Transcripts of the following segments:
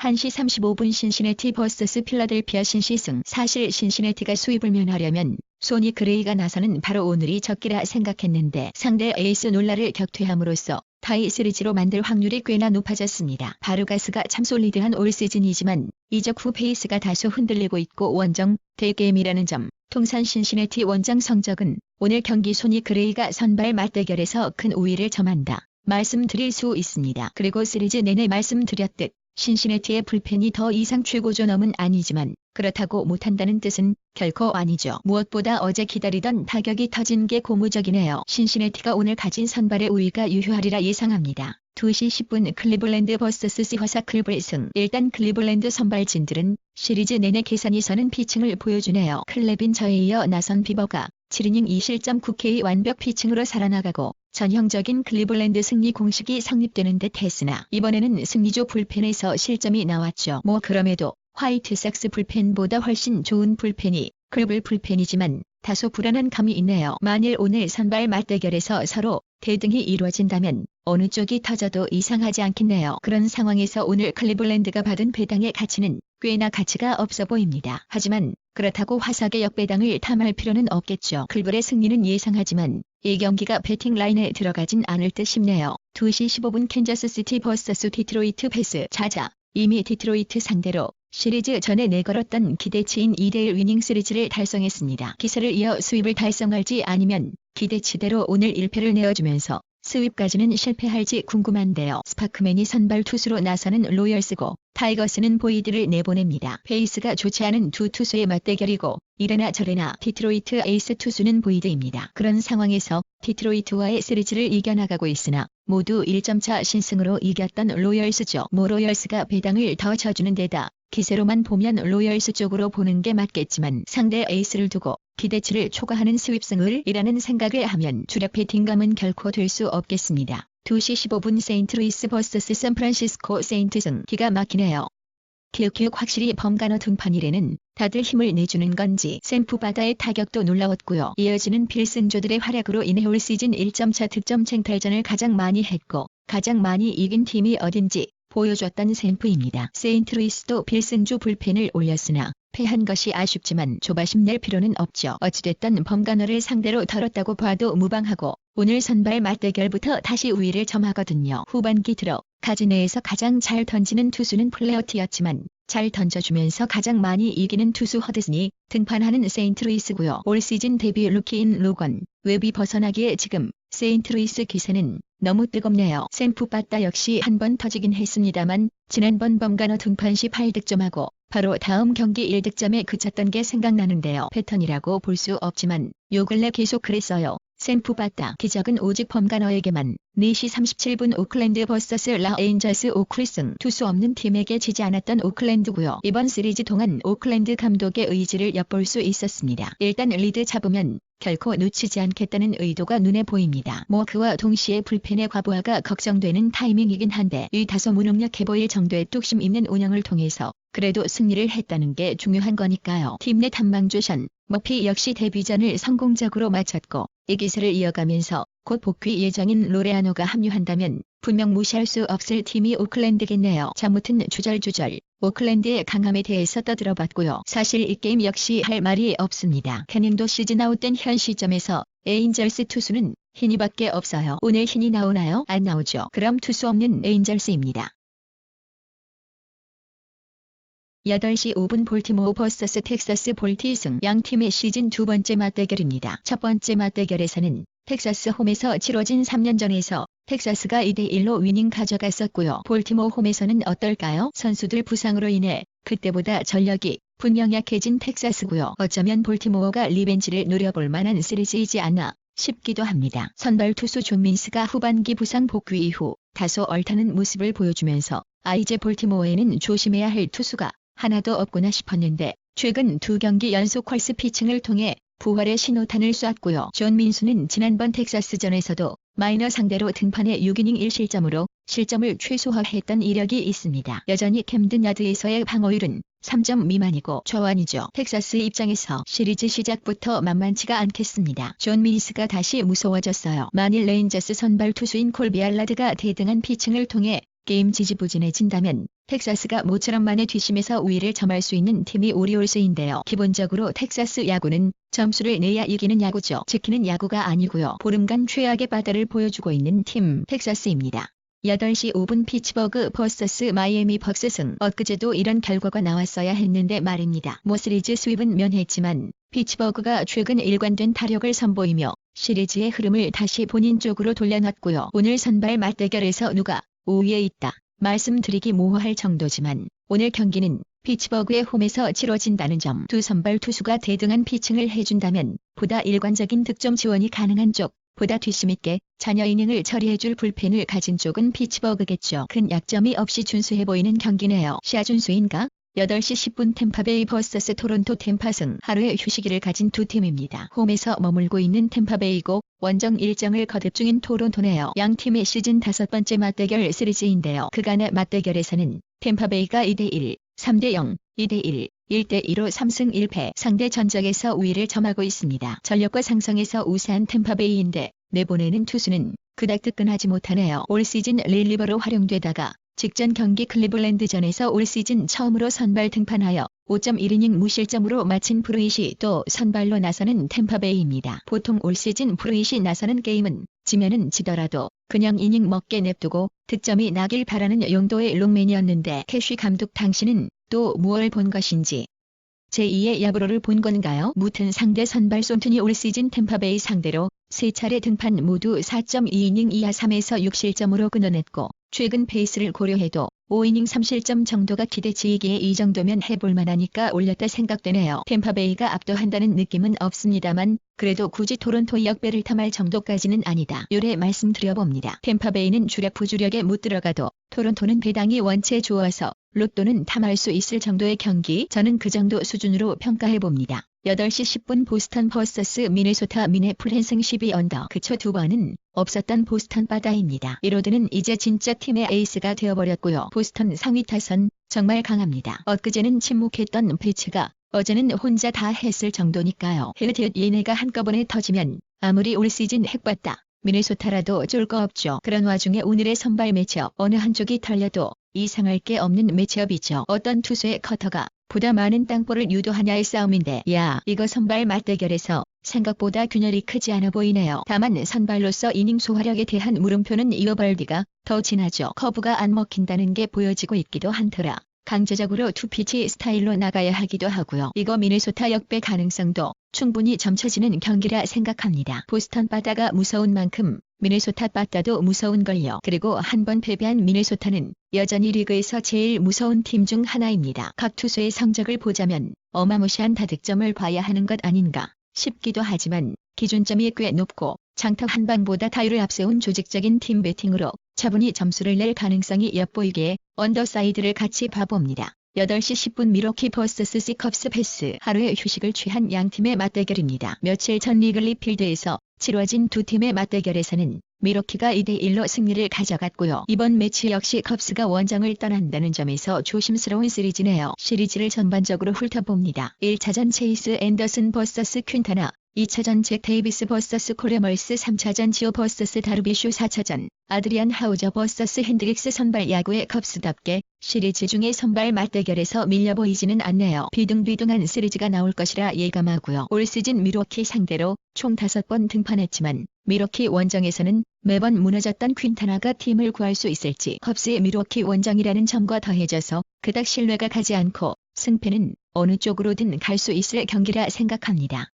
1시 35분 신시내티 vs 필라델피아 신시승. 사실 신시내티가 수입을 면하려면 소니 그레이가 나서는 바로 오늘이 적기라 생각했는데 상대 에이스 놀라를 격퇴함으로써 타이 시리즈로 만들 확률이 꽤나 높아졌습니다. 바르가스가 참 솔리드한 올 시즌이지만 이적 후 페이스가 다소 흔들리고 있고 원정 대게임이라는 점. 통산 신시내티 원정 성적은 오늘 경기 소니 그레이가 선발 맞대결에서 큰 우위를 점한다 말씀드릴 수 있습니다. 그리고 시리즈 내내 말씀드렸듯 신시내티의 불펜이 더 이상 최고조넘은 아니지만 그렇다고 못한다는 뜻은 결코 아니죠. 무엇보다 어제 기다리던 타격이 터진 게 고무적이네요. 신시내티가 오늘 가진 선발의 우위가 유효하리라 예상합니다. 2시 10분 클리블랜드 vs 시화사 클블승. 일단 클리블랜드 선발진들은 시리즈 내내 계산이 서는 피칭을 보여주네요. 클레빈저에 이어 나선 비버가 7이닝 2실점 9K 완벽 피칭으로 살아나가고 전형적인 클리블랜드 승리 공식이 성립되는 듯 했으나 이번에는 승리조 불펜에서 실점이 나왔죠. 그럼에도 화이트삭스 불펜보다 훨씬 좋은 불펜이 클블 불펜이지만 다소 불안한 감이 있네요. 만일 오늘 선발 맞대결에서 서로 대등이 이루어진다면 어느 쪽이 터져도 이상하지 않겠네요. 그런 상황에서 오늘 클리블랜드가 받은 배당의 가치는 꽤나 가치가 없어 보입니다. 하지만 그렇다고 화삭의 역배당을 탐할 필요는 없겠죠. 클블의 승리는 예상하지만 이 경기가 배팅 라인에 들어가진 않을 듯 싶네요. 2시 15분 캔자스시티 vs 디트로이트 패스. 자자, 이미 디트로이트 상대로 시리즈 전에 내걸었던 기대치인 2대1 위닝 시리즈를 달성했습니다. 기세를 이어 스윕을 달성할지 아니면 기대치대로 오늘 1패를 내어주면서 스윕까지는 실패할지 궁금한데요. 스파크맨이 선발 투수로 나서는 로열스고 타이거스는 보이드를 내보냅니다. 페이스가 좋지 않은 두 투수의 맞대결이고 이래나 저래나 디트로이트 에이스 투수는 보이드입니다. 그런 상황에서 디트로이트와의 시리즈를 이겨나가고 있으나 모두 1점차 신승으로 이겼던 로열스죠. 로열스가 배당을 더 쳐주는 데다 기세로만 보면 로열스 쪽으로 보는 게 맞겠지만 상대 에이스를 두고 기대치를 초과하는 스윕승을 이라는 생각을 하면 주력 배팅감은 결코 될 수 없겠습니다. 2시 15분 세인트루이스 vs 샌프란시스코 세인트승. 기가 막히네요. 키읔키읔 확실히 범가너 등판이래는 다들 힘을 내주는 건지 샌프바다의 타격도 놀라웠고요. 이어지는 필승조들의 활약으로 인해 올 시즌 1점차 득점 쟁탈전을 가장 많이 했고 가장 많이 이긴 팀이 어딘지 보여줬던 샌프입니다. 세인트루이스도 필승조 불펜을 올렸으나 패한 것이 아쉽지만 조바심 낼 필요는 없죠. 어찌됐든 범가너를 상대로 덜었다고 봐도 무방하고 오늘 선발 맞대결부터 다시 우위를 점하거든요. 후반기 들어 카지네에서 가장 잘 던지는 투수는 플레어티였지만 잘 던져주면서 가장 많이 이기는 투수 허드슨이 등판하는 세인트루이스고요. 올 시즌 데뷔 루키인 로건 웹이 벗어나기에 지금 세인트루이스 기세는 너무 뜨겁네요. 샌프바다 역시 한번 터지긴 했습니다만 지난번 범가너 등판 시 8득점하고 바로 다음 경기 1득점에 그쳤던 게 생각나는데요. 패턴이라고 볼 수 없지만 요 근래 계속 그랬어요. 샌프바다 기적은 오직 범가너에게만. 4시 37분 오클랜드 vs 라에인저스. 오클승. 투수 없는 팀에게 지지 않았던 오클랜드고요. 이번 시리즈 동안 오클랜드 감독의 의지를 엿볼 수 있었습니다. 일단 리드 잡으면 결코 놓치지 않겠다는 의도가 눈에 보입니다. 그와 동시에 불펜의 과부하가 걱정되는 타이밍이긴 한데 이 다소 무능력해 보일 정도의 뚝심 있는 운영을 통해서 그래도 승리를 했다는 게 중요한 거니까요. 팀 내 탐망주 션 머피 역시 데뷔전을 성공적으로 마쳤고 이 기세를 이어가면서 곧 복귀 예정인 로레아노가 합류한다면 분명 무시할 수 없을 팀이 오클랜드겠네요. 아무튼 주절주절 오클랜드의 강함에 대해서 떠들어봤고요. 사실 이 게임 역시 할 말이 없습니다. 캐닝도 시즌 아웃된 현 시점에서 에인절스 투수는 히니밖에 없어요. 오늘 히니 나오나요? 안 나오죠. 그럼 투수 없는 에인절스입니다. 8시 5분 볼티모어 vs 텍사스. 볼티승. 양팀의 시즌 두 번째 맞대결입니다. 첫 번째 맞대결에서는 텍사스 홈에서 치러진 3년 전에서 텍사스가 2대1로 위닝 가져갔었고요. 볼티모어 홈에서는 어떨까요? 선수들 부상으로 인해 그때보다 전력이 분명 약해진 텍사스고요. 어쩌면 볼티모어가 리벤지를 노려볼 만한 시리즈이지 않나 싶기도 합니다. 선발 투수 존 민스가 후반기 부상 복귀 이후 다소 얼타는 모습을 보여주면서 이제 볼티모어에는 조심해야 할 투수가 하나도 없구나 싶었는데 최근 두 경기 연속 헐스 피칭을 통해 부활의 신호탄을 쐈고요. 존 민수는 지난번 텍사스전에서도 마이너 상대로 등판해 6이닝 1실점으로 실점을 최소화했던 이력이 있습니다. 여전히 캠든 야드에서의 방어율은 3점 미만이고 저완이죠. 텍사스 입장에서 시리즈 시작부터 만만치가 않겠습니다. 존 민스가 다시 무서워졌어요. 만일 레인저스 선발 투수인 콜비 알라드가 대등한 피칭을 통해 게임 지지부진해진다면 텍사스가 모처럼 만에 뒷심에서 우위를 점할 수 있는 팀이 오리올스인데요. 기본적으로 텍사스 야구는 점수를 내야 이기는 야구죠. 지키는 야구가 아니고요. 보름간 최악의 바다를 보여주고 있는 팀 텍사스입니다. 8시 5분 피츠버그 vs 마이애미 벅스 승. 엊그제도 이런 결과가 나왔어야 했는데 말입니다. 시리즈 스윕은 면했지만 피츠버그가 최근 일관된 타력을 선보이며 시리즈의 흐름을 다시 본인 쪽으로 돌려놨고요. 오늘 선발 맞대결에서 누가 우위에 있다 말씀드리기 모호할 정도지만 오늘 경기는 피츠버그의 홈에서 치러진다는 점, 두 선발 투수가 대등한 피칭을 해준다면 보다 일관적인 득점 지원이 가능한 쪽, 보다 뒷심있게 잔여 이닝을 처리해줄 불펜을 가진 쪽은 피츠버그겠죠. 큰 약점이 없이 준수해 보이는 경기네요. 시야 준수인가? 8시 10분 템파베이 vs 토론토. 템파 승. 하루의 휴식일을 가진 두 팀입니다. 홈에서 머물고 있는 템파베이고 원정 일정을 거듭 중인 토론토네요. 양 팀의 시즌 5번째 맞대결 시리즈인데요. 그간의 맞대결에서는 템파베이가 2대1, 3대0, 2대1, 1대2로 3승 1패 상대 전적에서 우위를 점하고 있습니다. 전력과 상성에서 우세한 템파베이인데 내보내는 투수는 그닥 뜨끈하지 못하네요. 올 시즌 릴리버로 활용되다가 직전 경기 클리블랜드전에서 올 시즌 처음으로 선발 등판하여 5.1이닝 무실점으로 마친 프루잇이 또 선발로 나서는 템파베이입니다. 보통 올 시즌 프루잇이 나서는 게임은 지면은 지더라도 그냥 이닝 먹게 냅두고 득점이 나길 바라는 용도의 롱맨이었는데 캐쉬 감독 당신은 또 무얼 본 것인지 제2의 야브로를 본 건가요? 무튼 상대 선발 손튼이 올 시즌 템파베이 상대로 3차례 등판 모두 4.2이닝 이하 3에서 6실점으로 끊어냈고 최근 페이스를 고려해도 5이닝 3실점 정도가 기대치이기에 이 정도면 해볼 만하니까 올렸다 생각되네요. 템파베이가 압도한다는 느낌은 없습니다만 그래도 굳이 토론토 역배를 탐할 정도까지는 아니다. 요래 말씀드려봅니다. 템파베이는 주력 부주력에 못 들어가도 토론토는 배당이 원체 좋아서 로또는 탐할 수 있을 정도의 경기, 저는 그 정도 수준으로 평가해봅니다. 8시 10분 보스턴 vs 미네소타. 미네풀 승 12언더. 그초 두 번은 없었던 보스턴 바다입니다. 이로드는 이제 진짜 팀의 에이스가 되어버렸고요. 보스턴 상위 타선 정말 강합니다. 엊그제는 침묵했던 피츠가 어제는 혼자 다 했을 정도니까요. 헬티엇 얘네가 한꺼번에 터지면 아무리 올 시즌 핵봤다 미네소타라도 쫄 거 없죠. 그런 와중에 오늘의 선발 매치업 어느 한쪽이 털려도 이상할 게 없는 매치업이죠. 어떤 투수의 커터가 보다 많은 땅볼을 유도하냐의 싸움인데 이거 선발 맞대결에서 생각보다 균열이 크지 않아 보이네요. 다만 선발로서 이닝 소화력에 대한 물음표는 이어벌디가 더 진하죠. 커브가 안 먹힌다는 게 보여지고 있기도 한터라 강제적으로 투피치 스타일로 나가야 하기도 하고요. 이거 미네소타 역배 가능성도 충분히 점쳐지는 경기라 생각합니다. 보스턴 바다가 무서운 만큼 미네소타 바다도 무서운걸요. 그리고 한 번 패배한 미네소타는 여전히 리그에서 제일 무서운 팀 중 하나입니다. 각 투수의 성적을 보자면 어마무시한 다득점을 봐야 하는 것 아닌가 싶기도 하지만 기준점이 꽤 높고 장타 한 방보다 타율을 앞세운 조직적인 팀 배팅으로 차분히 점수를 낼 가능성이 엿보이기에 언더사이드를 같이 봐봅니다. 8시 10분 미러키 vs 시컵스. 패스. 하루의 휴식을 취한 양팀의 맞대결입니다. 며칠 전 리글리 필드에서 치러진 두 팀의 맞대결에서는 미러키가 2대1로 승리를 가져갔고요. 이번 매치 역시 컵스가 원정을 떠난다는 점에서 조심스러운 시리즈네요. 시리즈를 전반적으로 훑어봅니다. 1차전 체이스 앤더슨 vs 퀸타나, 2차전 잭 데이비스 vs 코레멀스, 3차전 지오 vs 다르비슈, 4차전 아드리안 하우저 vs 핸드릭스. 선발 야구의 컵스답게 시리즈 중에 선발 맞대결에서 밀려 보이지는 않네요. 비등비등한 시리즈가 나올 것이라 예감하고요. 올 시즌 미러키 상대로 총 5번 등판했지만 미러키 원정에서는 매번 무너졌던 퀸타나가 팀을 구할 수 있을지 컵스의 미러키 원정이라는 점과 더해져서 그닥 신뢰가 가지 않고 승패는 어느 쪽으로든 갈 수 있을 경기라 생각합니다.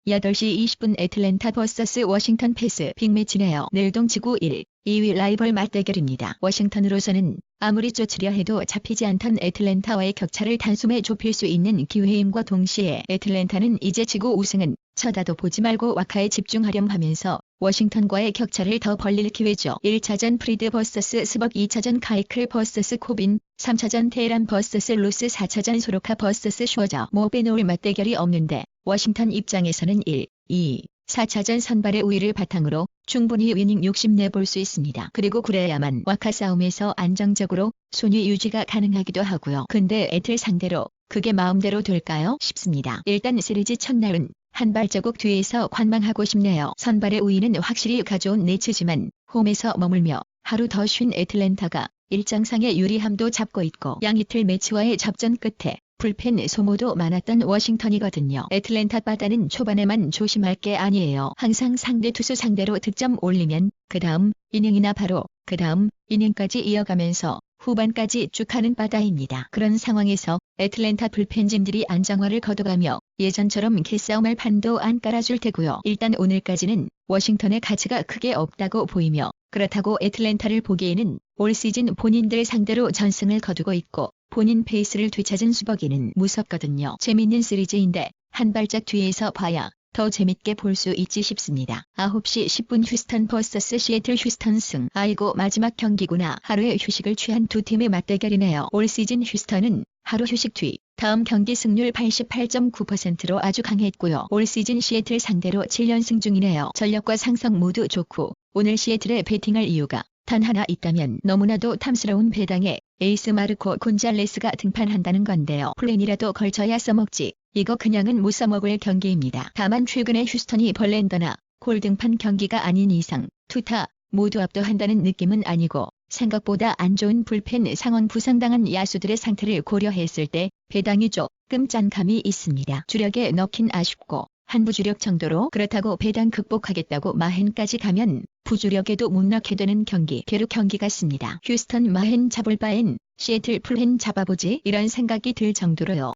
8시 20분 애틀랜타 vs 워싱턴. 패스. 빅매치네요. 내일동 지구 1, 2위 라이벌 맞대결입니다. 워싱턴으로서는 아무리 쫓으려 해도 잡히지 않던 애틀랜타와의 격차를 단숨에 좁힐 수 있는 기회임과 동시에 애틀랜타는 이제 지구 우승은 쳐다도 보지 말고 와카에 집중하렴 하면서 워싱턴과의 격차를 더 벌릴 기회죠. 1차전 프리드 vs 스벅, 2차전 카이클 vs 코빈, 3차전 테헤란 vs 로스, 4차전 소로카 vs 슈어저. 빼놓을 맞대결이 없는데 워싱턴 입장에서는 1, 2, 4차전 선발의 우위를 바탕으로 충분히 위닝 욕심 내볼 수 있습니다. 그리고 그래야만 와카 싸움에서 안정적으로 순위 유지가 가능하기도 하고요. 근데 애틀 상대로 그게 마음대로 될까요? 싶습니다. 일단 시리즈 첫날은 한 발자국 뒤에서 관망하고 싶네요. 선발의 우위는 확실히 가져온 네츠지만 홈에서 머물며 하루 더 쉰 애틀랜타가 일정상의 유리함도 잡고 있고 양이틀 매치와의 접전 끝에 불펜 소모도 많았던 워싱턴이거든요. 애틀랜타 바다는 초반에만 조심할 게 아니에요. 항상 상대 투수 상대로 득점 올리면 그 다음 이닝이나 바로 그 다음 이닝까지 이어가면서 후반까지 쭉 가는 바다입니다. 그런 상황에서 애틀랜타 불펜진들이 안정화를 거둬가며 예전처럼 개싸움할 판도 안 깔아줄 테고요. 일단 오늘까지는 워싱턴의 가치가 크게 없다고 보이며 그렇다고 애틀랜타를 보기에는 올 시즌 본인들 상대로 전승을 거두고 있고 본인 페이스를 되찾은 수벅이는 무섭거든요. 재밌는 시리즈인데 한 발짝 뒤에서 봐야 더 재밌게 볼 수 있지 싶습니다. 9시 10분 휴스턴 vs 시애틀 휴스턴 승. 아이고 마지막 경기구나. 하루의 휴식을 취한 두 팀의 맞대결이네요. 올 시즌 휴스턴은 하루 휴식 뒤 다음 경기 승률 88.9%로 아주 강했고요. 올 시즌 시애틀 상대로 7연승 중이네요. 전력과 상성 모두 좋고 오늘 시애틀에 배팅할 이유가 단 하나 있다면 너무나도 탐스러운 배당에 에이스 마르코 곤잘레스가 등판한다는 건데요. 플랜이라도 걸쳐야 써먹지. 이거 그냥은 못 써먹을 경기입니다. 다만 최근에 휴스턴이 벌렌더나 콜 등판 경기가 아닌 이상 투타 모두 압도한다는 느낌은 아니고 생각보다 안 좋은 불펜 상황 부상당한 야수들의 상태를 고려했을 때 배당이 조금 짠 감이 있습니다. 주력에 넣긴 아쉽고 한부주력 정도로 그렇다고 배당 극복하겠다고 마헨까지 가면 부주력에도 못 넣게 되는 경기. 괴력 경기 같습니다. 휴스턴 마헨 잡을 바엔 시애틀 풀헨 잡아보지 이런 생각이 들 정도로요.